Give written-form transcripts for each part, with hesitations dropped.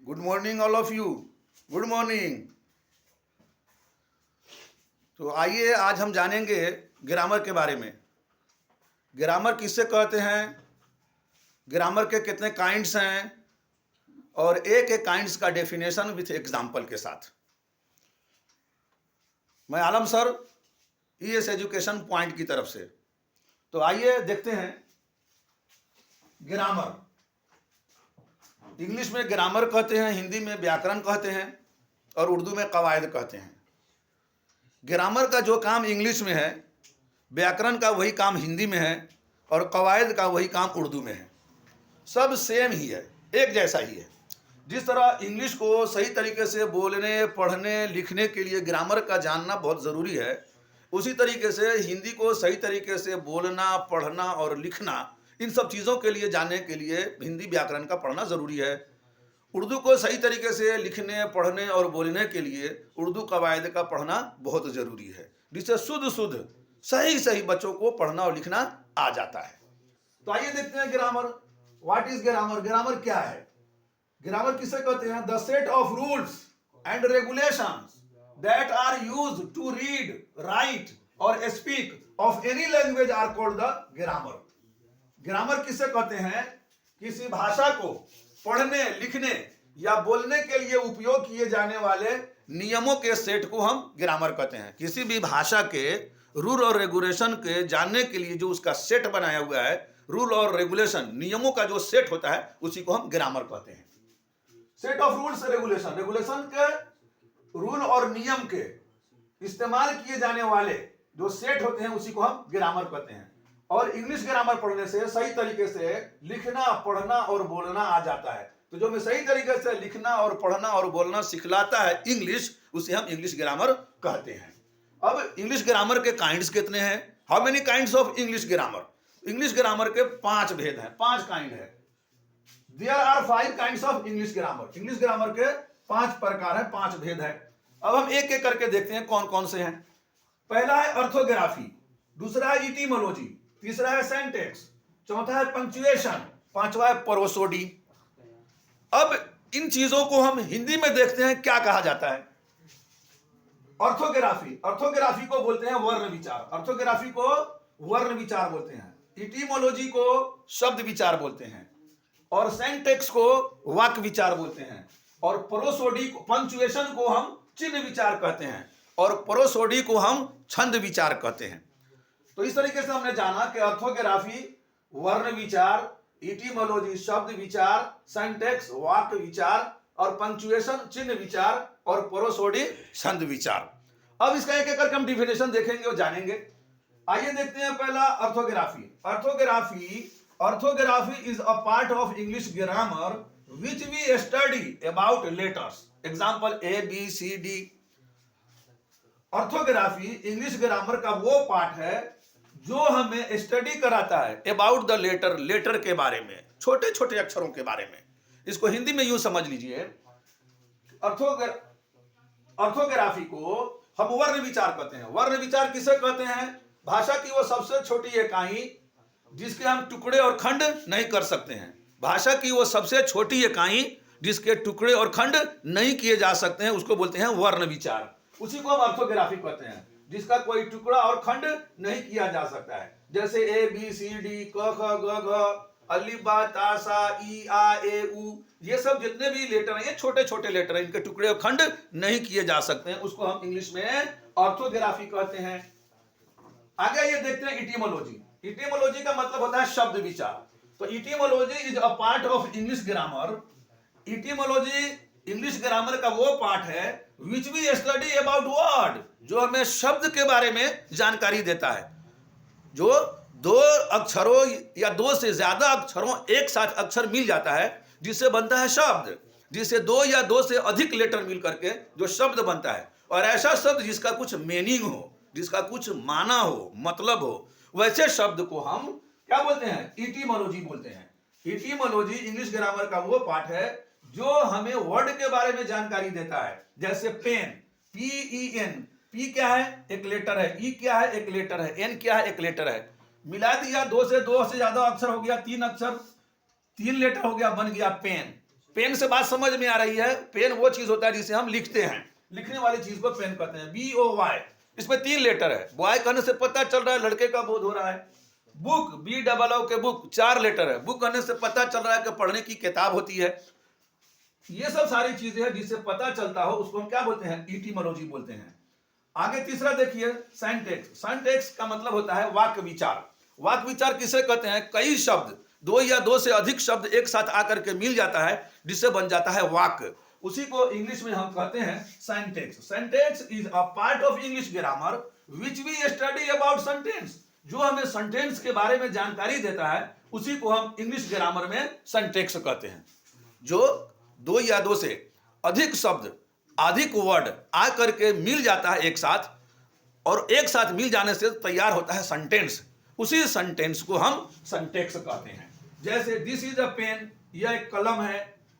Good morning all of you. Good morning. तो आइए आज हम जानेंगे ग्रामर के बारे में। ग्रामर किससे कहते हैं, ग्रामर के कितने काइंड्स हैं और एक एक काइंड्स का डेफिनेशन विथ एग्जाम्पल के साथ। मैं आलम सर, ईएस एजुकेशन पॉइंट की तरफ से। तो आइए देखते हैं ग्रामर। इंग्लिश में ग्रामर कहते हैं, हिंदी में व्याकरण कहते हैं और उर्दू में कवायद कहते हैं। ग्रामर का जो काम इंग्लिश में है, व्याकरण का वही काम हिंदी में है और कवायद का वही काम उर्दू में है। सब सेम ही है, एक जैसा ही है। जिस तरह इंग्लिश को सही तरीके से बोलने, पढ़ने, लिखने के लिए ग्रामर का जानना बहुत ज़रूरी है, उसी तरीके से हिंदी को सही तरीके से बोलना, पढ़ना और लिखना, इन सब चीज़ों के लिए जानने के लिए हिंदी व्याकरण का पढ़ना ज़रूरी है। उर्दू को सही तरीके से लिखने, पढ़ने और बोलने के लिए उर्दू कवायद का पढ़ना बहुत ज़रूरी है, जिससे शुद्ध सही बच्चों को पढ़ना और लिखना आ जाता है। तो आइए देखते हैं grammar. What is grammar? Grammar क्या है? ग्रामर किसे कहते हैं? The set of rules and regulations that are used to read, write और speak of any language are called the grammar. Grammar किसे कहते हैं? किसी भाषा को पढ़ने, लिखने या बोलने के लिए उपयोग किए जाने वाले नियमों के सेट को हम ग्रामर कहते हैं। किसी भी भाषा के रूल और रेगुलेशन के जानने के लिए जो उसका सेट बनाया हुआ है, रूल और रेगुलेशन, नियमों का जो सेट होता है, उसी को हम ग्रामर कहते हैं। Set of rules regulation, regulation के रूल और नियम के इस्तेमाल किए जाने वाले जो सेट होते हैं, उसी को हम ग्रामर कहते हैं। और इंग्लिश ग्रामर पढ़ने से सही तरीके से लिखना, पढ़ना और बोलना आ जाता है। तो जो मैं सही तरीके से लिखना और पढ़ना और बोलना सिखलाता है इंग्लिश, उसे हम इंग्लिश ग्रामर कहते हैं। अब इंग्लिश ग्रामर के काइंड्स कितने हैं? How many kinds of English grammar? English grammar के 5 भेद हैं, 5 काइंड है। There are 5 kinds of English grammar. English grammar के 5 प्रकार है, 5 भेद है। अब हम एक एक करके देखते हैं कौन कौन से हैं। पहला है ऑर्थोग्राफी, दूसरा है इटिमोलॉजी, तीसरा है सिंटैक्स, चौथा है पंक्चुएशन, पांचवा है प्रोसोडी। अब इन चीजों को हम हिंदी में देखते हैं क्या कहा जाता है। ऑर्थोग्राफी, ऑर्थोग्राफी को बोलते हैं वर्ण विचार, ऑर्थोग्राफी को वर्ण विचार बोलते हैं। इटिमोलॉजी को शब्द विचार बोलते हैं और सिंटैक्स को वाक्य विचार बोलते हैं और प्रोसोडी को, पंक्चुएशन को हम चिन्ह विचार कहते हैं और प्रोसोडी को हम छंद विचार कहते हैं। तो इस तरीके से हमने जाना कि ऑर्थोग्राफी वर्ण विचार, इटिमोलॉजी शब्द विचार, सिंटैक्स वाक्य विचार और पंक्चुएशन चिन्ह विचार और प्रोसोडी छंद विचार। अब इसका एक एक करके हम डिफिनेशन देखेंगे और जानेंगे। आइए देखते हैं पहला orthography. Orthography is a part of English grammar which we study about letters. Example A B C D. Orthography English grammar का वो पार्ट है जो हमें स्टडी कराता है अबाउट द लेटर, लेटर के बारे में, छोटे छोटे अक्षरों के बारे में। इसको हिंदी में यूं समझ लीजिए, ऑर्थोग्राफी को हम वर्ण विचार कहते हैं। वर्ण विचार किसे कहते हैं? भाषा की वो सबसे छोटी इकाई जिसके हम टुकड़े और खंड नहीं कर सकते हैं। भाषा की वो सबसे छोटी इकाई जिसके टुकड़े और खंड नहीं किए जा सकते हैं, उसको बोलते हैं वर्ण विचार। उसी को हम ऑर्थोग्राफी कहते हैं, जिसका कोई टुकड़ा और खंड नहीं किया जा सकता है। जैसे ए बी सी डी, क ख ग घ, अलिफ बा ता सा, ई आ ए उ, ये सब जितने भी लेटर हैं, ये छोटे छोटे लेटर हैं, इनके टुकड़े और खंड नहीं किए जा सकते हैं। उसको हम इंग्लिश में ऑर्थोग्राफी कहते हैं। आगे ये देखते हैं इटिमोलॉजी। इटिमोलॉजी का मतलब होता है शब्द विचार। तो etymology is a part of English grammar. Etymology English grammar का वो पार्ट है which we study about word, जो हमें शब्द के बारे में जानकारी देता है। जो 2 अक्षरों या 2 से ज्यादा अक्षरों एक साथ अक्षर मिल जाता है, जिससे बनता है शब्द, जिससे 2 या 2 से अधिक लेटर मिल करके जो शब्द बनता है। और ऐसा शब्द जिसका कुछ मीनिंग हो, जिसका कुछ माना हो, मतलब हो, वैसे शब्द को हम क्या बोलते हैं? इटिमोलॉजी बोलते हैं। इटिमोलॉजी इंग्लिश ग्रामर का वो पार्ट है जो हमें वर्ड के बारे में जानकारी देता है। जैसे पेन, PEN, P क्या है? एक लेटर है। E क्या है? एक लेटर है। N क्या है? एक लेटर है। मिला दिया, 2 से ज्यादा अक्षर हो गया, 3 अक्षर, 3 लेटर हो गया, बन गया पेन। पेन से बात समझ में आ रही है? पेन वो चीज होता है जिसे हम लिखते हैं, लिखने वाली चीज को पेन कहते हैं। BOY, इसमें 3 लेटर है। बॉय कहने से पता चल रहा है लड़के का बोध हो रहा है। बुक, BOO के बुक, 4 लेटर है। बुक कहने से पता चल रहा है कि पढ़ने की किताब होती है। ये सब सारी चीजें हैं जिससे पता चलता हो, उसको हम क्या बोलते हैं? इटिमोलॉजी बोलते हैं। आगे तीसरा देखिए, सिंटैक्स। सिंटैक्स का मतलब होता है वाक्य विचार। वाक्य विचार किसे कहते हैं? कई शब्द, 2 या 2 से अधिक शब्द एक साथ आकर के मिल जाता है जिससे बन जाता है वाक्य। उसी को इंग्लिश में हम कहते हैं syntax. Syntax is a part of English grammar which we study about sentence. जो हमें सेंटेंस के बारे में जानकारी देता है उसी को हम इंग्लिश ग्रामर में सिंटैक्स कहते हैं। जो 2 या 2 से अधिक शब्द, अधिक वर्ड आकर के मिल जाता है एक साथ, और एक साथ मिल जाने से तैयार होता है सेंटेंस। उसी सेंटेंस को हम सिंटैक्स कहते हैं। जैसे दिस इज अ पेन, यह एक कलम है।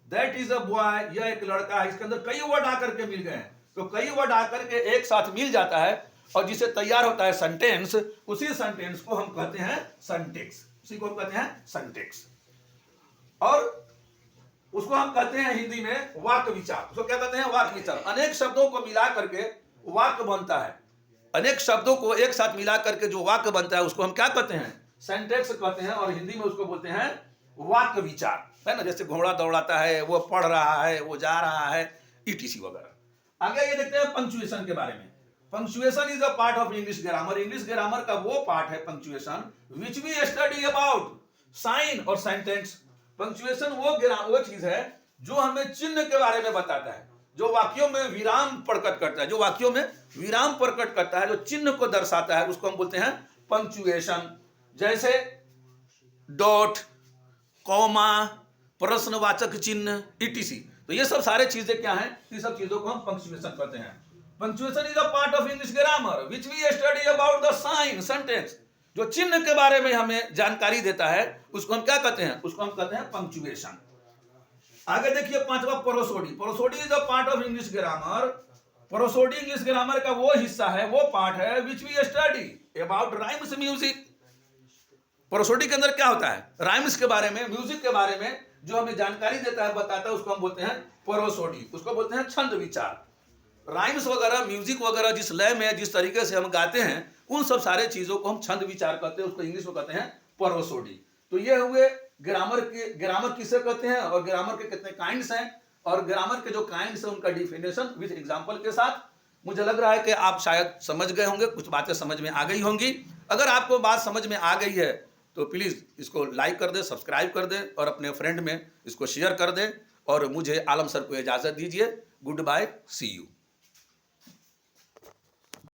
दैट इज अ बॉय, यह एक लड़का है। इसके अंदर कई वर्ड आकर के मिल गए हैं, तो कई वर्ड आकर के एक साथ मिल जाता है और जिससे तैयार होता है सेंटेंस। उसी सेंटेंस को हम कहते हैं सिंटैक्स। उसी को हम कहते हैं सिंटैक्स। और उसको हम कहते हैं हिंदी में वाक्य विचार। उसको क्या कहते हैं? वाक्य विचार। अनेक शब्दों को मिला करके वाक्य बनता है। अनेक शब्दों को एक साथ मिला करके जो वाक्य बनता है उसको हम क्या कहते हैं? सिंटैक्स कहते हैं। और हिंदी में उसको बोलते हैं वाक्य विचार, है ना। जैसे घोड़ा दौड़ाता है, वो पढ़ रहा है, वो जा रहा है, ETC वगैरह। आगे ये देखते हैं पंक्चुएशन के बारे में। Punctuation is a part of English grammar. English grammar का वो पार्ट है punctuation which we study about sign और सेंटेंस। पंक्चुएशन वो चीज है जो हमें चिन्ह के बारे में बताता है, जो वाक्यों में विराम प्रकट करता है, जो वाक्यों में विराम प्रकट करता है, जो चिन्ह को दर्शाता है, उसको हम बोलते हैं पंक्चुएशन। जैसे डॉट, कॉमा, प्रश्नवाचक चिन्ह, ETC। तो ये सब सारे चीजें क्या हैं? ये सब चीजों को हम पंक्चुएशन कहते हैं। Punctuation is a part of English grammar which we study about the sign sentence. जो चिन्ह के बारे में हमें जानकारी देता है उसको हम क्या कहते हैं? उसको हम कहते हैं पंक्चुएशन। आगे देखिए 5वां, prosody. Prosody is a part of English grammar. Prosody English grammar का वो हिस्सा है, वो पार्ट है which we study about rhymes music. Prosody के अंदर क्या होता है? राइम्स के बारे में, म्यूजिक के बारे में जो हमें जानकारी देता है, बताता है, उसको हम बोलते हैं प्रोसोडी। उसको बोलते हैं छंद विचार। राइम्स वगैरह, म्यूजिक वगैरह जिस लय में, जिस तरीके से हम गाते हैं, उन सब सारे चीजों को हम छंद विचार कहते हैं। उसको इंग्लिश में कहते हैं प्रोसोडी। तो ये हुए ग्रामर के, ग्रामर किसे कहते हैं और ग्रामर के कितने काइंड्स हैं, और ग्रामर के जो काइंड्स हैं उनका डिफिनेशन विद एग्जांपल के साथ। मुझे लग रहा है कि आप शायद समझ गए होंगे, कुछ बातें समझ में आ गई होंगी। अगर आपको बात समझ में आ गई है तो प्लीज़ इसको लाइक कर दें, सब्सक्राइब कर दें और अपने फ्रेंड में इसको शेयर कर दें। और मुझे आलम सर को इजाज़त दीजिए। Good bye, see you.